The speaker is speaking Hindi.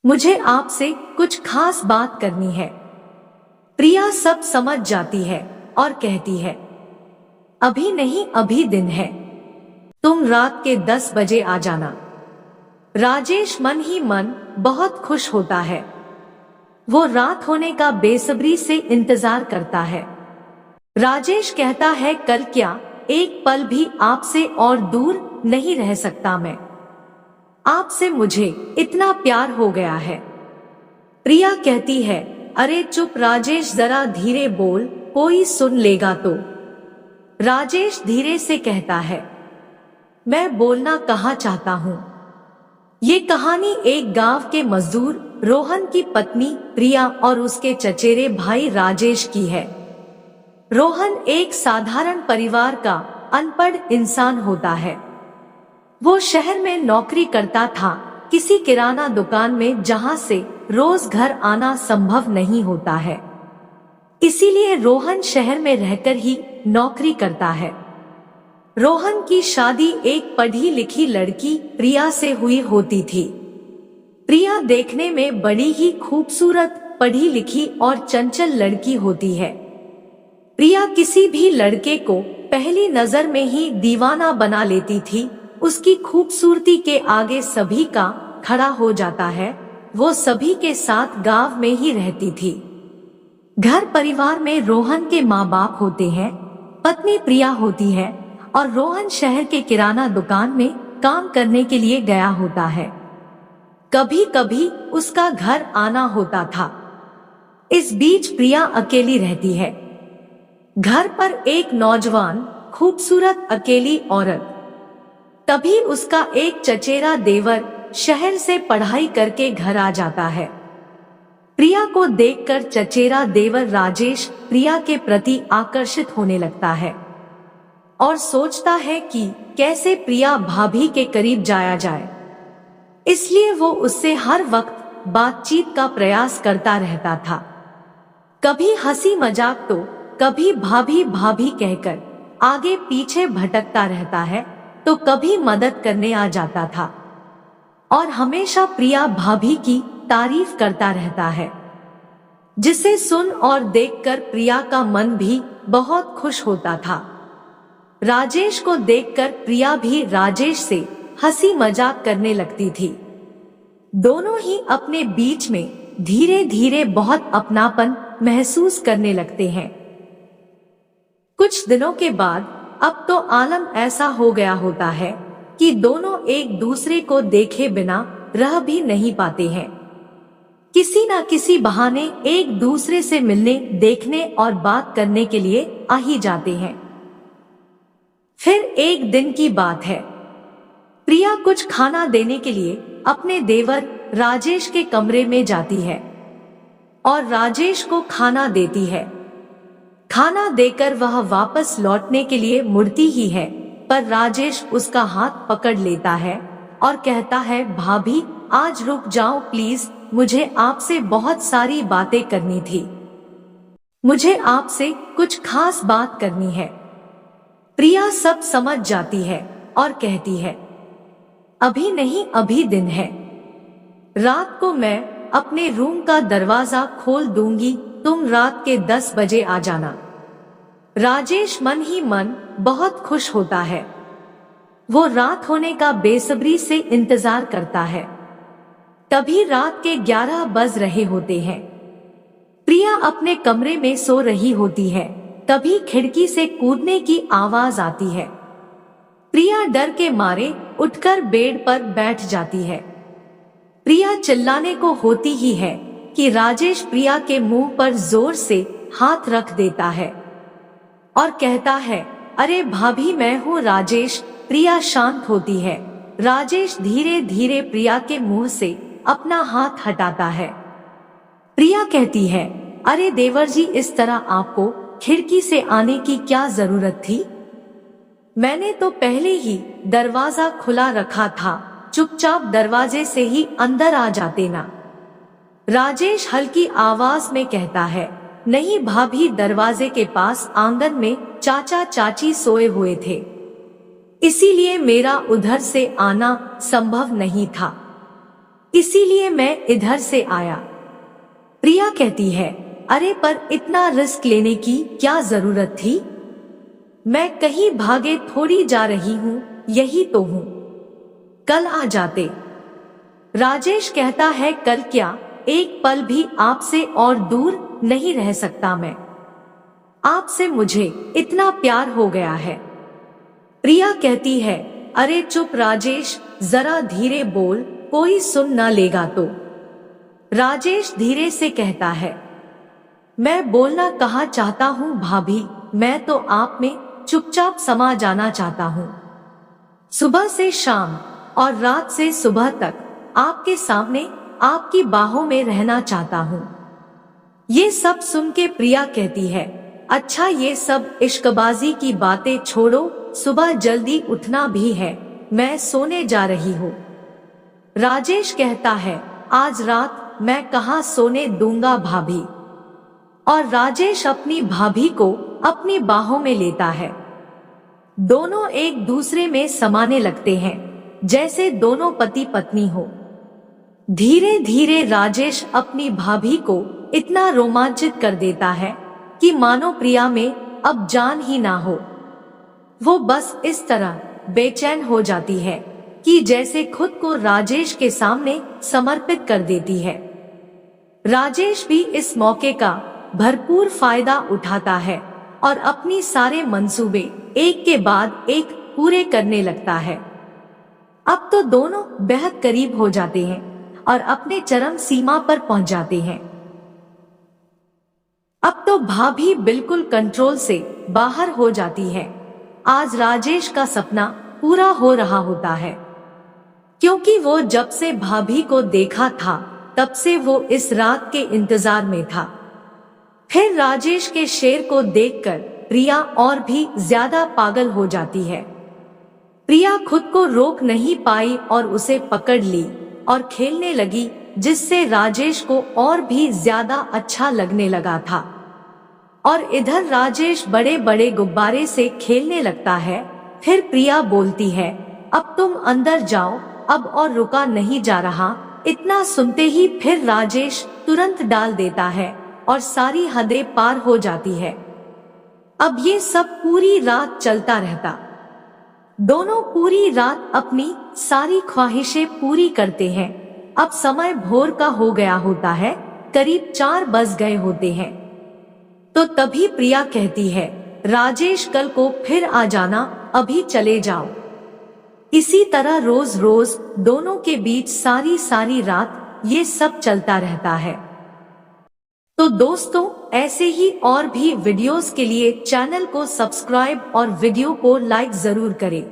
मुझे आपसे कुछ खास बात करनी है। प्रिया सब समझ जाती है और कहती है, अभी नहीं, अभी दिन है, तुम रात के 10 बजे आ जाना। राजेश मन ही मन बहुत खुश होता है। वो रात होने का बेसब्री से इंतजार करता है। राजेश कहता है, कल क्या, एक पल भी आपसे और दूर नहीं रह सकता मैं। आपसे मुझे इतना प्यार हो गया है। प्रिया कहती है, अरे चुप राजेश, जरा धीरे बोल, कोई सुन लेगा तो। राजेश धीरे से कहता है, मैं बोलना कहाँ चाहता हूँ। ये कहानी एक गांव के मजदूर रोहन की पत्नी प्रिया और उसके चचेरे भाई राजेश की है। रोहन एक साधारण परिवार का अनपढ़ इंसान होता है। वो शहर में नौकरी करता था, किसी किराना दुकान में, जहां से रोज घर आना संभव नहीं होता है। इसीलिए रोहन शहर में रहकर ही नौकरी करता है। रोहन की शादी एक पढ़ी लिखी लड़की प्रिया से हुई होती थी। प्रिया देखने में बड़ी ही खूबसूरत, पढ़ी लिखी और चंचल लड़की होती है। प्रिया किसी भी लड़के को पहली नजर में ही दीवाना बना लेती थी। उसकी खूबसूरती के आगे सभी का खड़ा हो जाता है। वो सभी के साथ गांव में ही रहती थी। घर परिवार में रोहन के माँ बाप होते हैं, पत्नी प्रिया होती है और रोहन शहर के किराना दुकान में काम करने के लिए गया होता है। कभी कभी उसका घर आना होता था। इस बीच प्रिया अकेली रहती है। घर पर एक नौजवान खूबसूरत अकेली औरत। तभी उसका एक चचेरा देवर शहर से पढ़ाई करके घर आ जाता है। प्रिया को देखकर चचेरा देवर राजेश प्रिया के प्रति आकर्षित होने लगता है और सोचता है कि कैसे प्रिया भाभी के करीब जाया जाए। इसलिए वो उससे हर वक्त बातचीत का प्रयास करता रहता था। कभी हंसी मजाक तो कभी भाभी भाभी कहकर आगे पीछे भटकता रहता है, तो कभी मदद करने आ जाता था और हमेशा प्रिया भाभी की तारीफ करता रहता है, जिसे सुन और देखकर प्रिया का मन भी बहुत खुश होता था। राजेश को देखकर प्रिया भी राजेश से हंसी मजाक करने लगती थी। दोनों ही अपने बीच में धीरे धीरे बहुत अपनापन महसूस करने लगते हैं। कुछ दिनों के बाद अब तो आलम ऐसा हो गया होता है कि दोनों एक दूसरे को देखे बिना रह भी नहीं पाते हैं। किसी न किसी बहाने एक दूसरे से मिलने, देखने और बात करने के लिए आ ही जाते हैं। फिर एक दिन की बात है। प्रिया कुछ खाना देने के लिए अपने देवर राजेश के कमरे में जाती है और राजेश को खाना देती है। खाना देकर वह वापस लौटने के लिए मुड़ती ही है, पर राजेश उसका हाथ पकड़ लेता है और कहता है, भाभी आज रुक जाओ प्लीज, मुझे आपसे बहुत सारी बातें करनी थी। मुझे आपसे कुछ खास बात करनी है। प्रिया सब समझ जाती है और कहती है, अभी नहीं, अभी दिन है, रात को मैं अपने रूम का दरवाजा खोल दूंगी, तुम रात के 10 बजे आ जाना। राजेश मन ही मन बहुत खुश होता है। वो रात होने का बेसब्री से इंतजार करता है। तभी रात के 11 बज रहे होते हैं। प्रिया अपने कमरे में सो रही होती है। तभी खिड़की से कूदने की आवाज आती है। प्रिया डर के मारे उठकर बेड पर बैठ जाती है। प्रिया चिल्लाने को होती ही है कि राजेश प्रिया के मुंह पर जोर से हाथ रख देता है और कहता है, अरे भाभी मैं हूँ राजेश। प्रिया शांत होती है। राजेश धीरे धीरे प्रिया के मुंह से अपना हाथ हटाता है। प्रिया कहती है, अरे देवर जी, इस तरह आपको खिड़की से आने की क्या जरूरत थी? मैंने तो पहले ही दरवाजा खुला रखा था, चुपचाप दरवाजे से ही अंदर आ जाते ना। राजेश हल्की आवाज में कहता है, नहीं भाभी, दरवाजे के पास आंगन में चाचा चाची सोए हुए थे, इसीलिए मेरा उधर से आना संभव नहीं था। इसीलिए मैं इधर से आया। प्रिया कहती है, अरे पर इतना रिस्क लेने की क्या जरूरत थी? मैं कहीं भागे थोड़ी जा रही हूँ, यही तो हूँ। कल आ जाते। राजेश कहता है, कल क्या, एक पल भी आपसे और दूर नहीं रह सकता मैं। आपसे मुझे इतना प्यार हो गया है। प्रिया कहती है, अरे चुप राजेश, जरा धीरे बोल, कोई सुन ना लेगा तो। राजेश धीरे से कहता है, मैं बोलना कहाँ चाहता हूँ भाभी, मैं तो आप में चुपचाप समा जाना चाहता हूँ। सुबह से शाम और रात से सुबह तक आपके सामने, आपकी बाहों में रहना चाहता हूँ। ये सब सुन के प्रिया कहती है, अच्छा ये सब इश्कबाजी की बातें छोड़ो, सुबह जल्दी उठना भी है, मैं सोने जा रही हूँ। राजेश कहता है, आज रात मैं कहाँ सोने दूंगा भाभी। और राजेश अपनी भाभी को अपनी बाहों में लेता है। दोनों एक दूसरे में समाने लगते हैं, जैसे दोनों पति पत्नी हो। धीरे धीरे राजेश अपनी भाभी को इतना रोमांचित कर देता है कि मानो प्रिया में अब जान ही ना हो। वो बस इस तरह बेचैन हो जाती है कि जैसे खुद को राजेश के सामने समर्पित कर देती है। राजेश भी इस मौके का भरपूर फायदा उठाता है और अपनी सारे मंसूबे एक के बाद एक पूरे करने लगता है। अब तो दोनों बेहद करीब हो जाते हैं और अपने चरम सीमा पर पहुंच जाते हैं। अब तो भाभी बिल्कुल कंट्रोल से बाहर हो जाती है। आज राजेश का सपना पूरा हो रहा होता है, क्योंकि वो जब से भाभी को देखा था तब से वो इस रात के इंतजार में था। फिर राजेश के शेर को देखकर प्रिया और भी ज्यादा पागल हो जाती है। प्रिया खुद को रोक नहीं पाई और उसे पकड़ ली और खेलने लगी, जिससे राजेश को और भी ज्यादा अच्छा लगने लगा था। और इधर राजेश बड़े बड़े गुब्बारे से खेलने लगता है। फिर प्रिया बोलती है, अब तुम अंदर जाओ, अब और रुका नहीं जा रहा। इतना सुनते ही फिर राजेश तुरंत डाल देता है और सारी हदें पार हो जाती है। अब ये सब पूरी रात चलता रहता। दोनों पूरी रात अपनी सारी ख्वाहिशें पूरी करते हैं। अब समय भोर का हो गया होता है, करीब 4 बज गए होते हैं। तो तभी प्रिया कहती है, राजेश कल को फिर आ जाना, अभी चले जाओ। इसी तरह रोज रोज दोनों के बीच सारी रात ये सब चलता रहता है। तो दोस्तों, ऐसे ही और भी वीडियोस के लिए चैनल को सब्सक्राइब और वीडियो को लाइक जरूर करें।